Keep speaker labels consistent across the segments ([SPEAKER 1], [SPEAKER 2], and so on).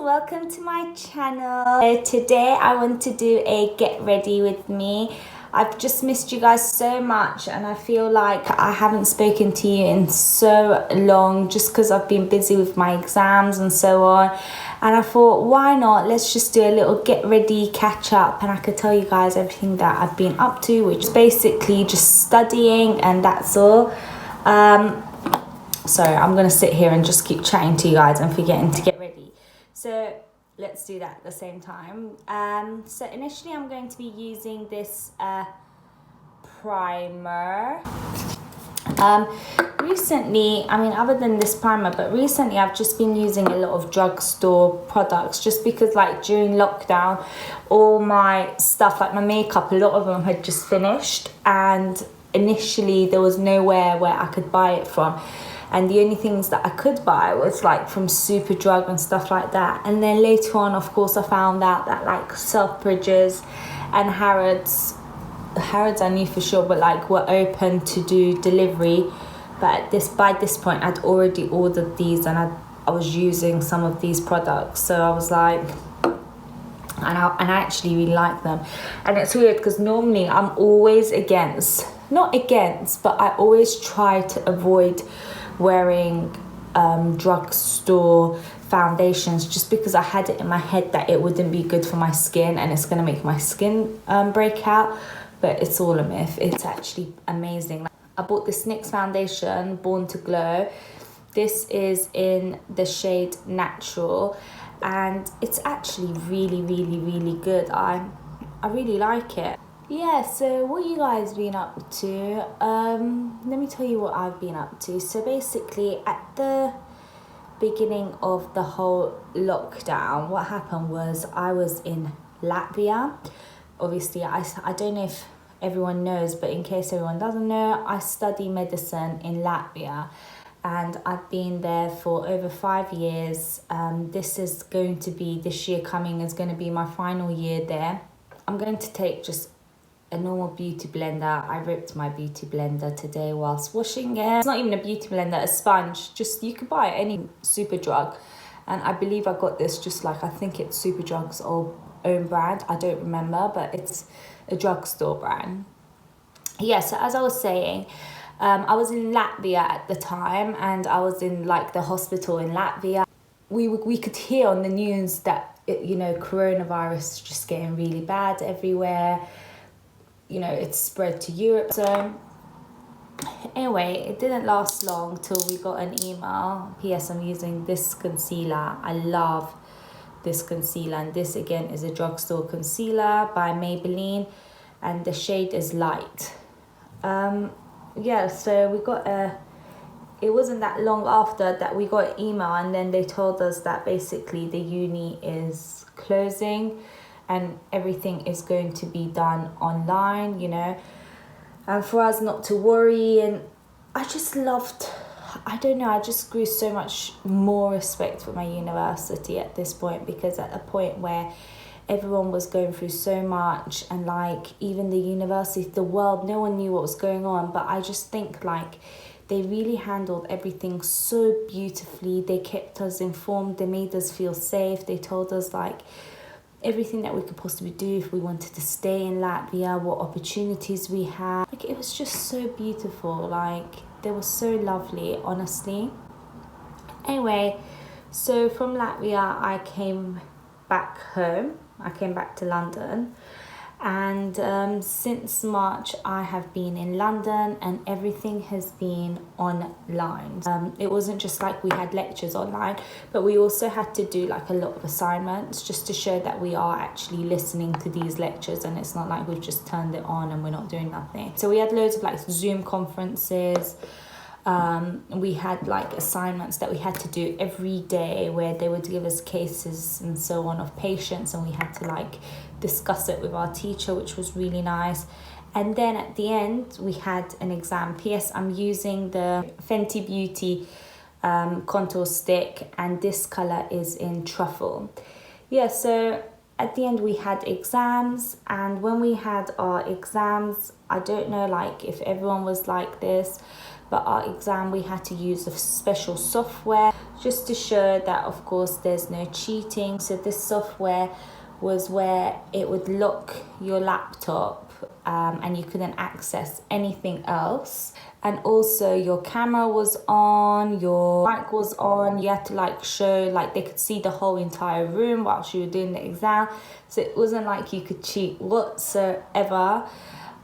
[SPEAKER 1] welcome to my channel. Today I want to do a get ready with me. I've just missed you guys so much and I feel like I haven't spoken to you in so long just because I've been busy with my exams and so on, and I thought why not, let's just do a little get ready catch up and I could tell you guys everything that I've been up to, which is basically just studying and that's all. Sorry, I'm gonna sit here and just keep chatting to you guys and forgetting to get ready. So let's do that at the same time. So initially I'm going to be using this primer. Recently, I mean other than this primer, but recently I've just been using a lot of drugstore products just because like during lockdown all my stuff, like my makeup, a lot of them had just finished and initially there was nowhere where I could buy it from. And the only things that I could buy was like from Superdrug and stuff like that. And then later on, of course, I found out that like Selfridges and Harrods I knew for sure, but like were open to do delivery. But by this point, I'd already ordered these and I was using some of these products. So I was like, and I actually really like them. And it's weird because normally I'm always not against, but I always try to avoid wearing drugstore foundations just because I had it in my head that it wouldn't be good for my skin and it's going to make my skin break out, but it's all a myth. It's actually amazing. I bought this NYX foundation, Born to Glow. This is in the shade Natural and it's actually really good. I really like it. Yeah, so what you guys been up to? Let me tell you what I've been up to. So basically at the beginning of the whole lockdown, what happened was I was in Latvia. Obviously, I don't know if everyone knows, but in case everyone doesn't know, I study medicine in Latvia and I've been there for over 5 years. This year coming is going to be my final year there. I'm going to take just a normal beauty blender. I ripped my beauty blender today whilst washing it. It's not even a beauty blender, a sponge. Just you could buy it any Superdrug, and I believe I got this just like, I think it's Superdrug's own brand. I don't remember, but it's a drugstore brand. Yeah, so as I was saying, I was in Latvia at the time and I was in like the hospital in Latvia. We could hear on the news that coronavirus is just getting really bad everywhere. It's spread to Europe. So anyway, it didn't last long till we got an email. P.S. I'm using this concealer. I love this concealer. And this again is a drugstore concealer by Maybelline. And the shade is Light. Yeah, so we got it wasn't that long after that we got an email. And then they told us that basically the uni is closing. And everything is going to be done online, and for us not to worry. And I just I just grew so much more respect for my university at this point, because at a point where everyone was going through so much and like even the university, the world, no one knew what was going on. But I just think like they really handled everything so beautifully. They kept us informed, they made us feel safe, they told us like everything that we could possibly do if we wanted to stay in Latvia, what opportunities we had. Like it was just so beautiful, like they were so lovely, honestly. Anyway, so from Latvia I came back home. I came back to London, and since March I have been in London and everything has been online. It wasn't just like we had lectures online, but we also had to do like a lot of assignments just to show that we are actually listening to these lectures and it's not like we've just turned it on and we're not doing nothing. So we had loads of like Zoom conferences. We had like assignments that we had to do every day where they would give us cases and so on of patients, and we had to like discuss it with our teacher, which was really nice. And then at the end we had an exam. P.S. I'm using the Fenty Beauty contour stick and this colour is in Truffle. Yeah, so at the end we had exams, and when we had our exams, I don't know like if everyone was like this, but our exam we had to use a special software just to show that of course there's no cheating. So this software was where it would lock your laptop and you couldn't access anything else. And also your camera was on, your mic was on. You had to like show, like they could see the whole entire room whilst you were doing the exam. So it wasn't like you could cheat whatsoever.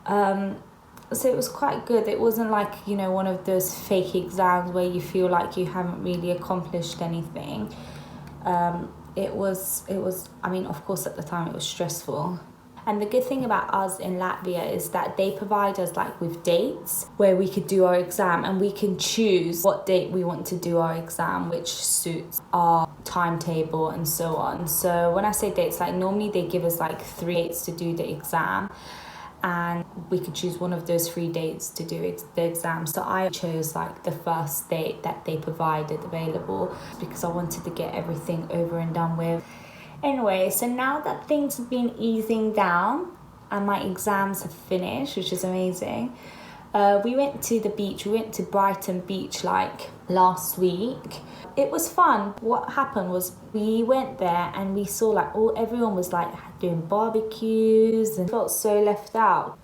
[SPEAKER 1] So it was quite good. It wasn't like, you know, one of those fake exams where you feel like you haven't really accomplished anything. It was, I mean, of course at the time it was stressful. And the good thing about us in Latvia is that they provide us like with dates where we could do our exam, and we can choose what date we want to do our exam, which suits our timetable and so on. So when I say dates, like normally they give us like 3 dates to do the exam, and we could choose one of those 3 dates to do the exam. So I chose like the first date that they provided available because I wanted to get everything over and done with. Anyway, so now that things have been easing down and my exams have finished, which is amazing, we went to the beach. We went to Brighton Beach like last week. It was fun. What happened was we went there and we saw like everyone was like doing barbecues and felt so left out.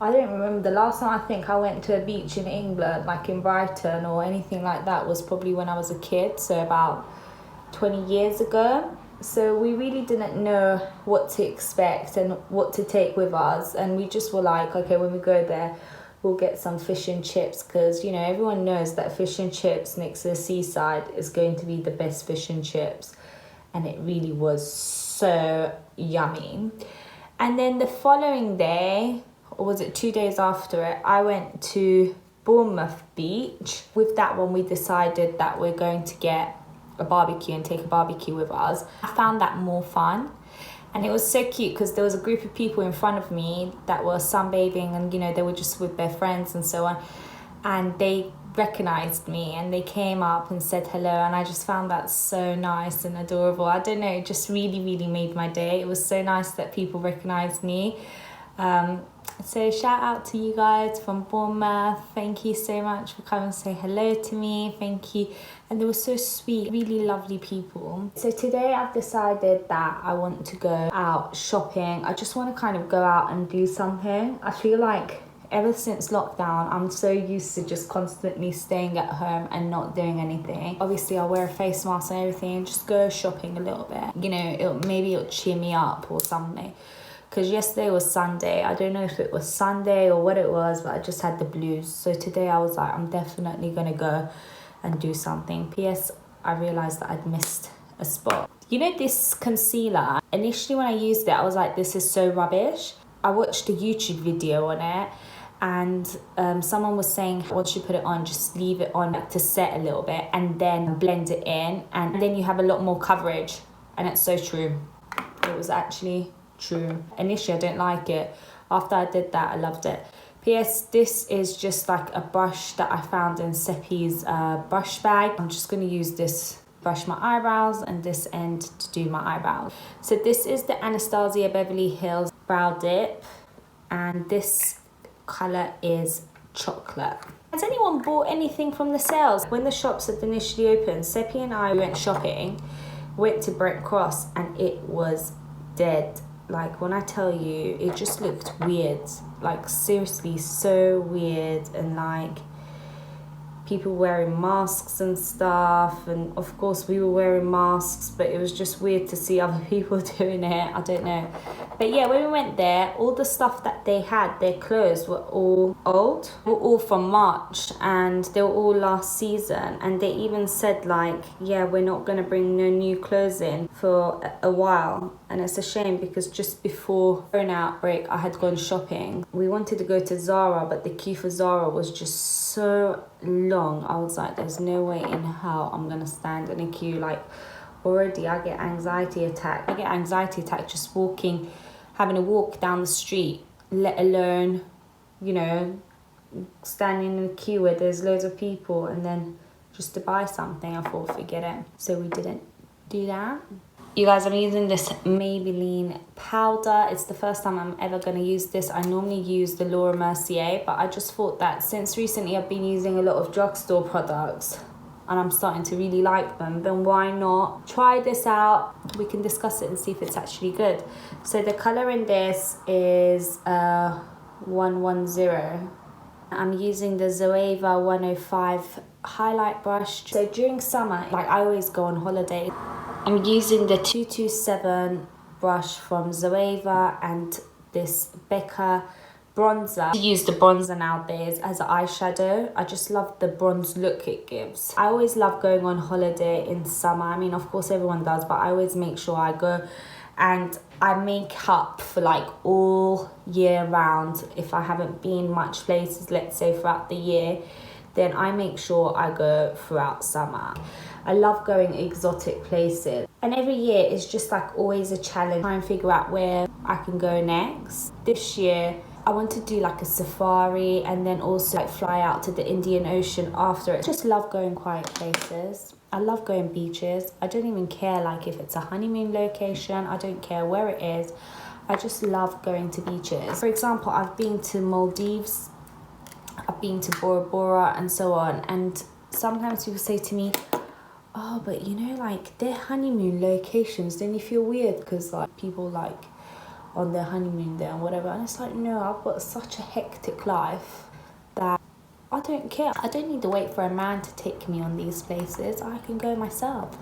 [SPEAKER 1] I don't remember the last time I think I went to a beach in England, like in Brighton or anything like that, was probably when I was a kid, so about 20 years ago. So we really didn't know what to expect and what to take with us, and we just were like, okay, when we go there we'll get some fish and chips, because you know everyone knows that fish and chips next to the seaside is going to be the best fish and chips, and it really was so yummy. And then the following day, or was it 2 days after it, I went to Bournemouth Beach. With that one we decided that we're going to get a barbecue and take a barbecue with us. I found that more fun, and it was so cute because there was a group of people in front of me that were sunbathing, and you know they were just with their friends and so on, and they recognized me and they came up and said hello, and I just found that so nice and adorable. I don't know, it just really made my day. It was so nice that people recognized me. So shout out to you guys from Bournemouth. Thank you so much for coming to say hello to me. Thank you. And they were so sweet, really lovely people. So today I've decided that I want to go out shopping. I just want to kind of go out and do something. I feel like ever since lockdown, I'm so used to just constantly staying at home and not doing anything. Obviously I'll wear a face mask and everything and just go shopping a little bit. You know, maybe it'll cheer me up or something. Because yesterday was Sunday. I don't know if it was Sunday or what it was, but I just had the blues. So today I was like, I'm definitely going to go and do something. P.S. I realised that I'd missed a spot. You know this concealer? Initially when I used it, I was like, this is so rubbish. I watched a YouTube video on it, and someone was saying once you put it on, just leave it on to set a little bit and then blend it in, and then you have a lot more coverage. And it's so true. It was actually true. Initially I don't like it. After I did that, I loved it. P.S. this is just like a brush that I found in Seppi's brush bag. I'm just going to use this brush my eyebrows and this end to do my eyebrows. So this is the Anastasia Beverly Hills brow dip, and this colour is chocolate. Has anyone bought anything from the sales? When the shops had initially opened, Seppi and I went shopping, went to Brent Cross, and it was dead. Like when I tell you, it just looked weird, like seriously so weird, and like people wearing masks and stuff, and of course we were wearing masks, but it was just weird to see other people doing it. I don't know. But yeah, when we went there, all the stuff that they had, their clothes were all old, were all from March, and they were all last season. And they even said like, yeah, we're not going to bring no new clothes in for a while. And it's a shame because just before Corona outbreak, I had gone shopping. We wanted to go to Zara, but the queue for Zara was just so long. I was like, there's no way in hell I'm going to stand in a queue. Like already I get anxiety attack. I get anxiety attack just walking, having a walk down the street, let alone, you know, standing in a queue where there's loads of people, and then just to buy something. I thought, forget it. So we didn't do that. You guys, I'm using this Maybelline powder. It's the first time I'm ever going to use this. I normally use the Laura Mercier, but I just thought that since recently I've been using a lot of drugstore products, and I'm starting to really like them, then why not try this out? We can discuss it and see if it's actually good. So the colour in this is 110. I'm using the Zoeva 105 highlight brush. So during summer, like I always go on holiday, I'm using the 227 brush from Zoeva and this Becca bronzer. I use the bronzer nowadays as an eyeshadow. I just love the bronze look it gives. I always love going on holiday in summer. I mean, of course everyone does, but I always make sure I go and I make up for like all year round. If I haven't been much places, let's say throughout the year, then I make sure I go throughout summer. I love going exotic places, and every year is just like always a challenge, try and figure out where I can go next. This year I want to do like a safari and then also like fly out to the Indian Ocean after it. Just love going quiet places. I love going beaches. I don't even care like if it's a honeymoon location. I don't care where it is. I just love going to beaches. For example, I've been to Maldives, I've been to Bora Bora and so on, and sometimes people say to me, oh, but you know, like their honeymoon locations, don't you feel weird because like people like on their honeymoon there and whatever? And it's like, no, I've got such a hectic life that I don't care. I don't need to wait for a man to take me on these places. I can go myself.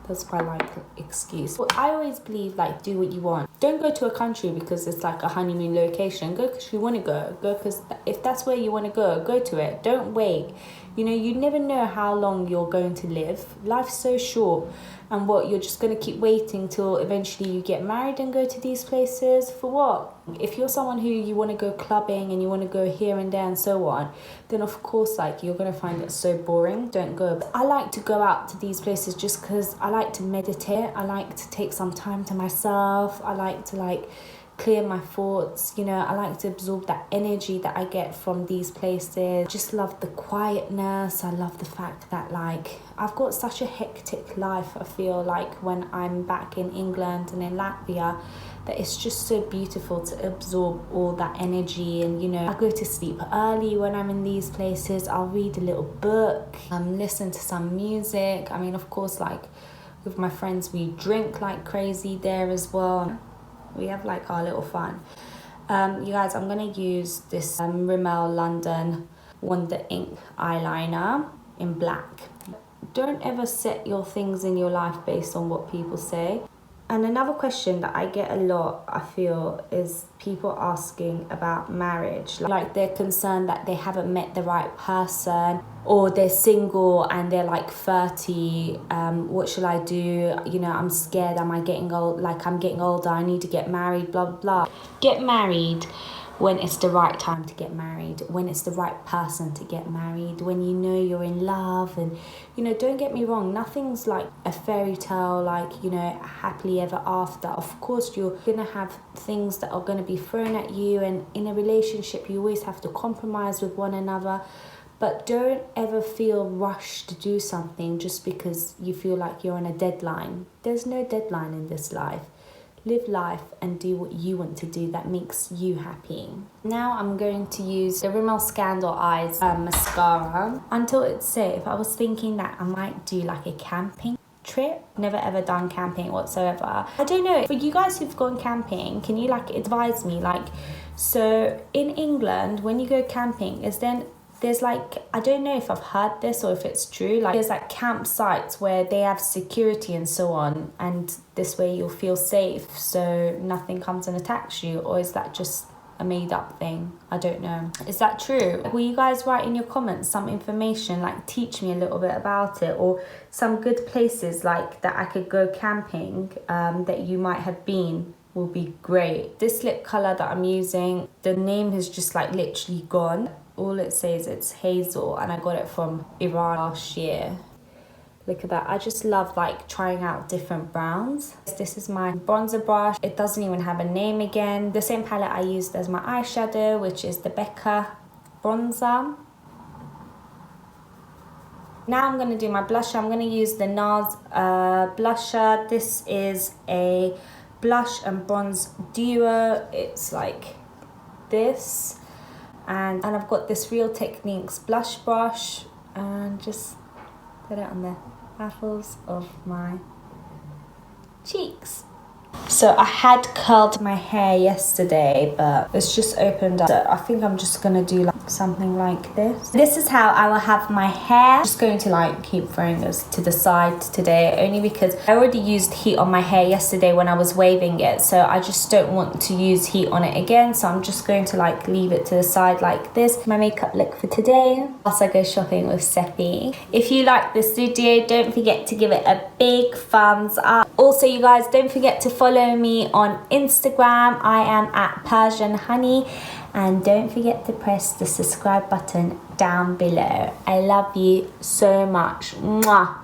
[SPEAKER 1] That's my like excuse. But I always believe like do what you want. Don't go to a country because it's like a honeymoon location. Go because you want to go. Go because if that's where you want to go to it. Don't wait. You know, you never know how long you're going to live. Life's so short. And what, you're just going to keep waiting till eventually you get married and go to these places? For what? If you're someone who you want to go clubbing and you want to go here and there and so on, then of course like you're going to find it so boring. Don't go. But I like to go out to these places just because I like to meditate. I like to take some time to myself. I like to like clear my thoughts, you know. I like to absorb that energy that I get from these places. Just love the quietness. I love the fact that like I've got such a hectic life. I feel like when I'm back in England and in Latvia, that it's just so beautiful to absorb all that energy. And you know, I go to sleep early when I'm in these places. I'll read a little book, listen to some music. I mean, of course, like with my friends we drink like crazy there as well. We have like our little fun. You guys, I'm gonna use this Rimmel London Wonder Ink Eyeliner in black. Don't ever set your things in your life based on what people say. And another question that I get a lot, I feel, is people asking about marriage. Like they're concerned that they haven't met the right person, or they're single and they're like 30. What should I do? You know, I'm scared. Am I getting old? Like I'm getting older. I need to get married, blah, blah, blah. Get married when it's the right time to get married, when it's the right person to get married, when you know you're in love. And you know, don't get me wrong, nothing's like a fairy tale, like, you know, happily ever after. Of course you're gonna have things that are gonna be thrown at you, and in a relationship you always have to compromise with one another. But don't ever feel rushed to do something just because you feel like you're on a deadline. There's no deadline in this life. Live life and do what you want to do that makes you happy. Now I'm going to use the Rimmel Scandal Eyes mascara. Until it's safe, I was thinking that I might do like a camping trip. Never ever done camping whatsoever. I don't know, for you guys who've gone camping, can you like advise me? Like, so in England, when you go camping, there's like, I don't know if I've heard this or if it's true, like there's like campsites where they have security and so on, and this way you'll feel safe so nothing comes and attacks you. Or is that just a made up thing? I don't know. Is that true? Will you guys write in your comments some information, like teach me a little bit about it, or some good places like that I could go camping that you might have been? Will be great. This lip color that I'm using, the name has just like literally gone. All it says it's hazel, and I got it from Iran last year. Look at that. I just love like trying out different browns. This is my bronzer brush. It doesn't even have a name again. The same palette I used as my eyeshadow, which is the Becca bronzer. Now I'm going to do my blusher. I'm going to use the NARS blusher. This is a blush and bronze duo. It's like this. And I've got this Real Techniques blush brush, and just put it on the baffles of my cheeks. So I had curled my hair yesterday, but it's just opened up. So I think I'm just gonna do like something like this. This is how I will have my hair. I'm just going to like keep throwing this to the side today, only because I already used heat on my hair yesterday when I was waving it. So I just don't want to use heat on it again. So I'm just going to like leave it to the side like this. My makeup look for today, whilst I go shopping with Seppi. If you like this video, don't forget to give it a big thumbs up. Also, you guys, don't forget to follow me on Instagram. I am at Persian Honey, and don't forget to press the subscribe button down below. I love you so much. Mwah.